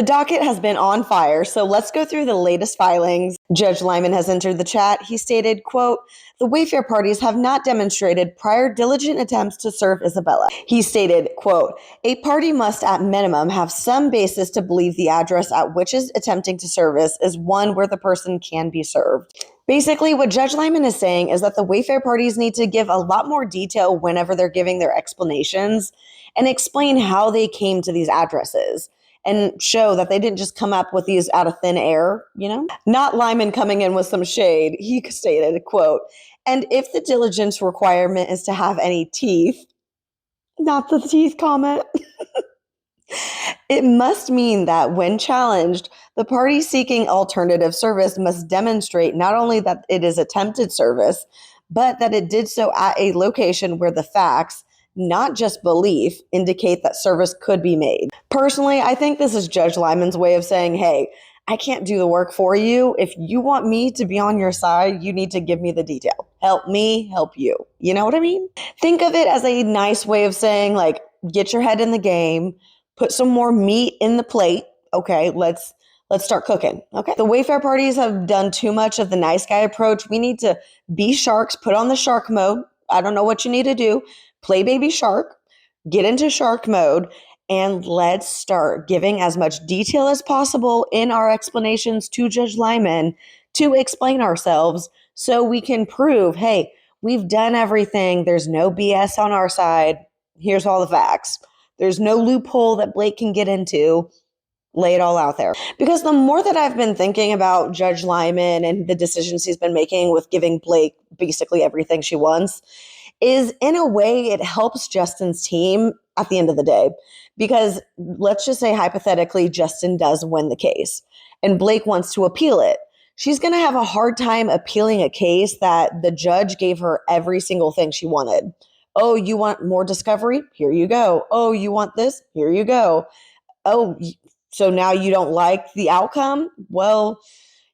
The docket has been on fire, so let's go through the latest filings. Judge Lyman has entered the chat. He stated, quote, "The Wayfair parties have not demonstrated prior diligent attempts to serve Isabella." He stated, quote, "A party must at minimum have some basis to believe the address at which is attempting to service is one where the person can be served." Basically, what Judge Lyman is saying is that the Wayfair parties need to give a lot more detail whenever they're giving their explanations and explain how they came to these addresses and show that they didn't just come up with these out of thin air, Not Lyman coming in with some shade. He stated, quote, "And if the diligence requirement is to have any teeth," not the teeth comment, "it must mean that when challenged, the party seeking alternative service must demonstrate not only that it is attempted service, but that it did so at a location where the facts, not just belief, indicate that service could be made." Personally, I think this is Judge Lyman's way of saying, hey, I can't do the work for you. If you want me to be on your side, you need to give me the detail. Help me, help you. You know what I mean? Think of it as a nice way of saying, like, get your head in the game, put some more meat in the plate. Okay, let's start cooking. Okay. The Wayfair parties have done too much of the nice guy approach. We need to be sharks, put on the shark mode. I don't know what you need to do. Play baby shark, get into shark mode, and let's start giving as much detail as possible in our explanations to Judge Lyman to explain ourselves so we can prove, hey, we've done everything. There's no BS on our side. Here's all the facts. There's no loophole that Blake can get into. Lay it all out there. Because the more that I've been thinking about Judge Lyman and the decisions he's been making with giving Blake basically everything she wants, is in a way it helps Justin's team at the end of the day. Because let's just say hypothetically Justin does win the case and Blake wants to appeal it. She's going to have a hard time appealing a case that the judge gave her every single thing she wanted. Oh, you want more discovery? Here you go. Oh, you want this? Here you go. Oh, so now you don't like the outcome? Well,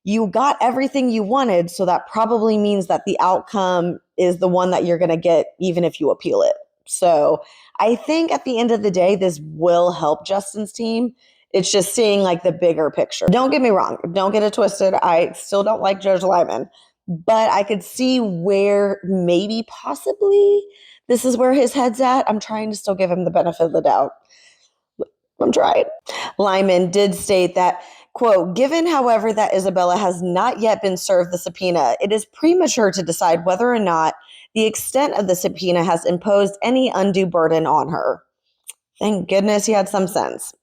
you got everything you wanted, so that probably means that the outcome is the one that you're going to get even if you appeal it. So I think at the end of the day, this will help Justin's team. It's just seeing like the bigger picture. Don't get me wrong. Don't get it twisted. I still don't like Judge Lyman, but I could see where maybe possibly this is where his head's at. I'm trying to still give him the benefit of the doubt. I'm trying. Lyman did state that, quote, "Given, however, that Isabella has not yet been served the subpoena, it is premature to decide whether or not the extent of the subpoena has imposed any undue burden on her." Thank goodness he had some sense.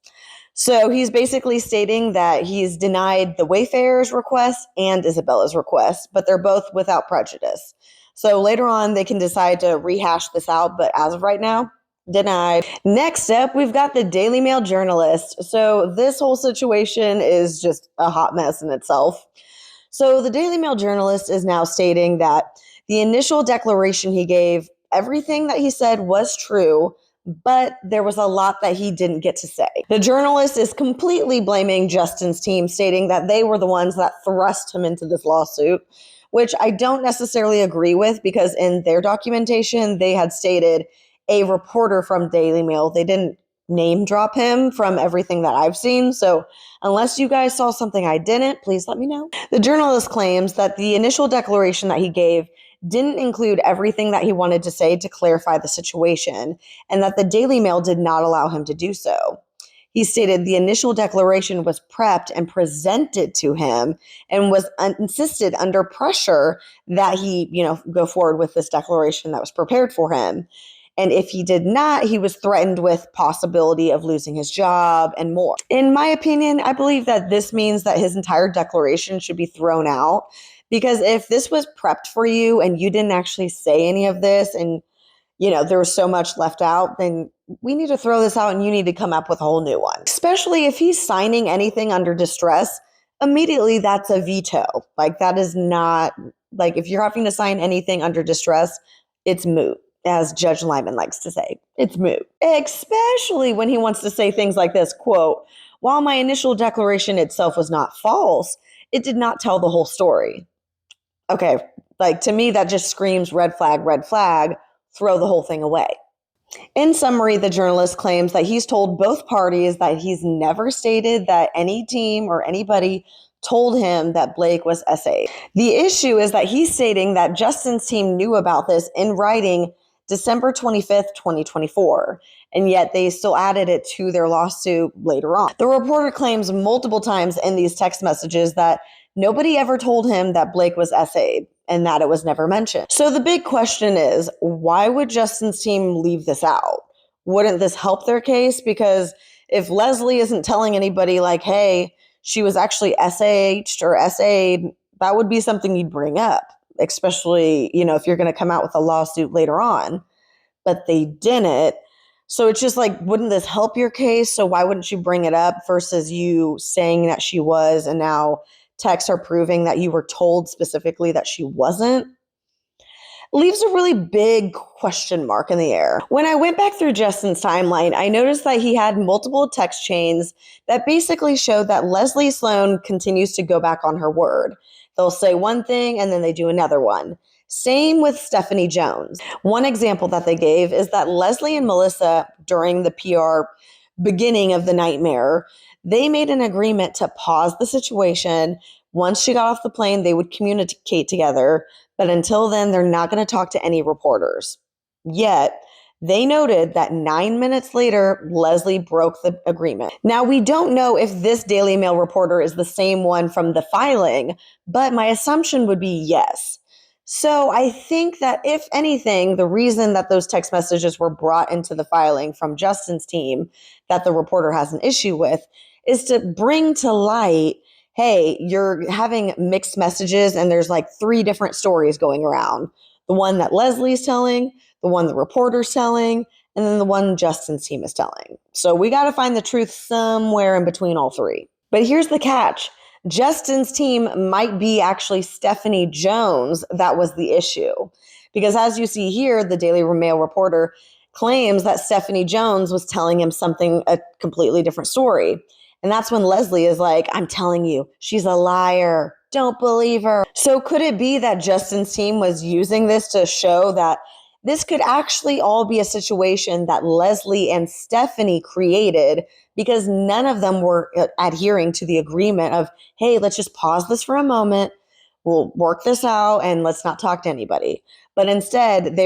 So he's basically stating that he's denied the Wayfarer's request and Isabella's request, but they're both without prejudice. So later on, they can decide to rehash this out, but as of right now, denied. Next up, we've got the Daily Mail journalist. So this whole situation is just a hot mess in itself. So the Daily Mail journalist is now stating that the initial declaration he gave, everything that he said was true, but there was a lot that he didn't get to say. The journalist is completely blaming Justin's team, stating that they were the ones that thrust him into this lawsuit, which I don't necessarily agree with because in their documentation, they had stated a reporter from Daily Mail. They didn't name drop him from everything that I've seen. So unless you guys saw something I didn't, please let me know. The journalist claims that the initial declaration that he gave didn't include everything that he wanted to say to clarify the situation, and that the Daily Mail did not allow him to do so. He stated the initial declaration was prepped and presented to him and was insisted under pressure that he, go forward with this declaration that was prepared for him. And if he did not, he was threatened with possibility of losing his job and more. In my opinion, I believe that this means that his entire declaration should be thrown out. Because if this was prepped for you and you didn't actually say any of this and, there was so much left out, then we need to throw this out and you need to come up with a whole new one. Especially if he's signing anything under distress, immediately that's a veto. Like that is not, like if you're having to sign anything under distress, it's moot. As Judge Lyman likes to say, it's moot. Especially when he wants to say things like this, quote, "While my initial declaration itself was not false, it did not tell the whole story." Okay, like to me, that just screams red flag, throw the whole thing away. In summary, the journalist claims that he's told both parties that he's never stated that any team or anybody told him that Blake was SA. The issue is that he's stating that Justin's team knew about this in writing December 25th, 2024, and yet they still added it to their lawsuit later on. The reporter claims multiple times in these text messages that nobody ever told him that Blake was SA'd and that it was never mentioned. So the big question is, why would Justin's team leave this out? Wouldn't this help their case? Because if Leslie isn't telling anybody like, hey, she was actually SAH'd or SA'd, that would be something you'd bring up, especially, if you're going to come out with a lawsuit later on. But they didn't. So it's just like, wouldn't this help your case? So why wouldn't you bring it up versus you saying that she was, and now texts are proving that you were told specifically that she wasn't? Leaves a really big question mark in the air. When I went back through Justin's timeline, I noticed that he had multiple text chains that basically showed that Leslie Sloan continues to go back on her word. They'll say one thing and then they do another one. Same with Stephanie Jones. One example that they gave is that Leslie and Melissa, during the PR beginning of the nightmare, they made an agreement to pause the situation. Once she got off the plane, they would communicate together. But until then, they're not going to talk to any reporters. Yet, they noted that 9 minutes later, Leslie broke the agreement. Now, we don't know if this Daily Mail reporter is the same one from the filing, but my assumption would be yes. So I think that if anything, the reason that those text messages were brought into the filing from Justin's team that the reporter has an issue with is to bring to light, hey, you're having mixed messages and there's like 3 different stories going around. The one that Leslie's telling, the one the reporter's telling, and then the one Justin's team is telling. So we got to find the truth somewhere in between all 3. But here's the catch. Justin's team might be actually Stephanie Jones that was the issue. Because as you see here, the Daily Mail reporter claims that Stephanie Jones was telling him a completely different story. And that's when Leslie is like, I'm telling you, she's a liar. Don't believe her. So could it be that Justin's team was using this to show that this could actually all be a situation that Leslie and Stephanie created because none of them were adhering to the agreement of, hey, let's just pause this for a moment. We'll work this out and let's not talk to anybody. But instead,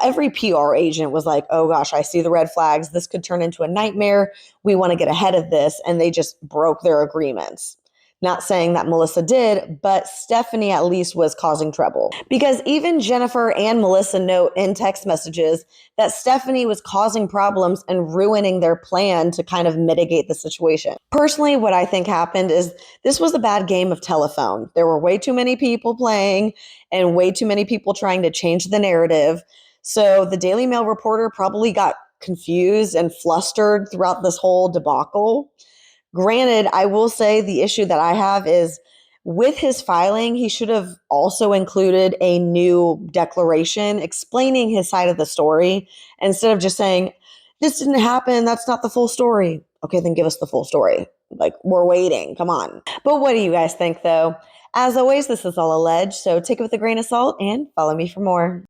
every PR agent was like, oh gosh, I see the red flags. This could turn into a nightmare. We want to get ahead of this. And they just broke their agreements. Not saying that Melissa did, but Stephanie at least was causing trouble. Because even Jennifer and Melissa note in text messages that Stephanie was causing problems and ruining their plan to kind of mitigate the situation. Personally, what I think happened is this was a bad game of telephone. There were way too many people playing and way too many people trying to change the narrative. So the Daily Mail reporter probably got confused and flustered throughout this whole debacle. Granted, I will say the issue that I have is with his filing, he should have also included a new declaration explaining his side of the story instead of just saying, this didn't happen. That's not the full story. Okay, then give us the full story. Like, we're waiting. Come on. But what do you guys think, though? As always, this is all alleged, so take it with a grain of salt and follow me for more.